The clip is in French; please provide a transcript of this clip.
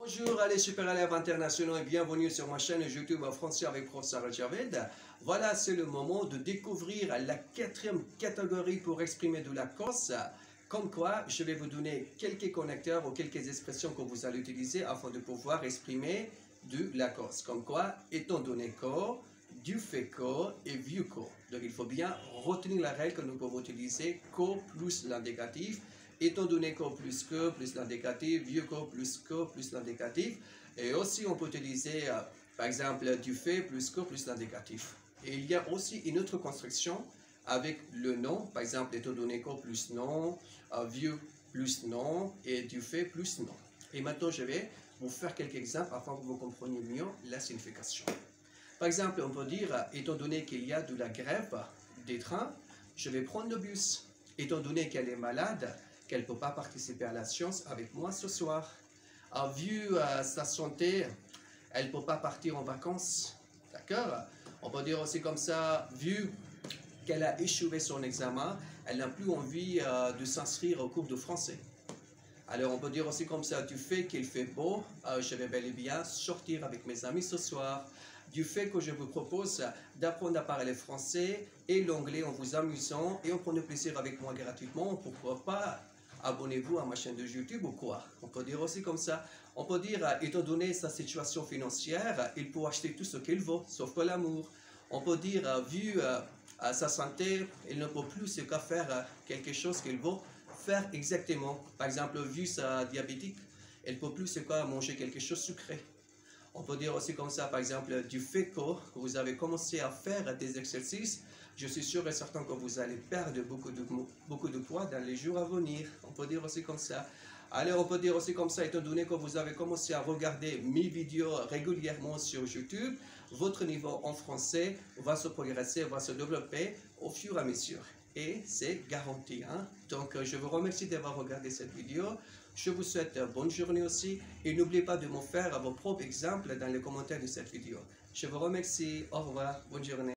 Bonjour les super élèves internationaux et bienvenue sur ma chaîne YouTube en français avec Professeur Javed. Voilà, c'est le moment de découvrir la quatrième catégorie pour exprimer de la Corse. Comme quoi, je vais vous donner quelques connecteurs ou quelques expressions que vous allez utiliser afin de pouvoir exprimer de la Corse. Comme quoi, étant donné que, du fait que et vu que. Donc il faut bien retenir la règle que nous pouvons utiliser que plus l'indicatif. Étant donné que plus l'indicatif, vieux que plus l'indicatif. Et aussi, on peut utiliser, par exemple, du fait plus l'indicatif. Et il y a aussi une autre construction avec le nom, par exemple, étant donné que plus nom, vieux plus nom et du fait plus nom. Et maintenant, je vais vous faire quelques exemples afin que vous compreniez mieux la signification. Par exemple, on peut dire, étant donné qu'il y a de la grève des trains, je vais prendre le bus. Étant donné qu'elle est malade, qu'elle ne peut pas participer à la science avec moi ce soir. Vu sa santé, elle ne peut pas partir en vacances. D'accord? On peut dire aussi comme ça, vu qu'elle a échoué son examen, elle n'a plus envie de s'inscrire au cours de français. Alors on peut dire aussi comme ça, du fait qu'il fait beau, je vais bel et bien sortir avec mes amis ce soir. Du fait que je vous propose d'apprendre à parler français et l'anglais en vous amusant et en prenant plaisir avec moi gratuitement, pourquoi pas abonnez-vous à ma chaîne de YouTube ou quoi. On peut dire aussi comme ça, on peut dire, étant donné sa situation financière, il peut acheter tout ce qu'il veut, sauf que l'amour. On peut dire, vu sa santé, il ne peut plus se qu'à faire quelque chose qu'il veut faire exactement. Par exemple, vu sa diabétique, elle ne peut plus se qu'à manger quelque chose sucré. On peut dire aussi comme ça, par exemple, du fait que vous avez commencé à faire des exercices, je suis sûr et certain que vous allez perdre beaucoup de poids dans les jours à venir. On peut dire aussi comme ça. Alors, on peut dire aussi comme ça, étant donné que vous avez commencé à regarder mes vidéos régulièrement sur YouTube, votre niveau en français va se progresser, va se développer au fur et à mesure. Et c'est garanti. Hein? Donc, je vous remercie d'avoir regardé cette vidéo. Je vous souhaite bonne journée aussi. Et n'oubliez pas de me faire vos propres exemples dans les commentaires de cette vidéo. Je vous remercie. Au revoir. Bonne journée.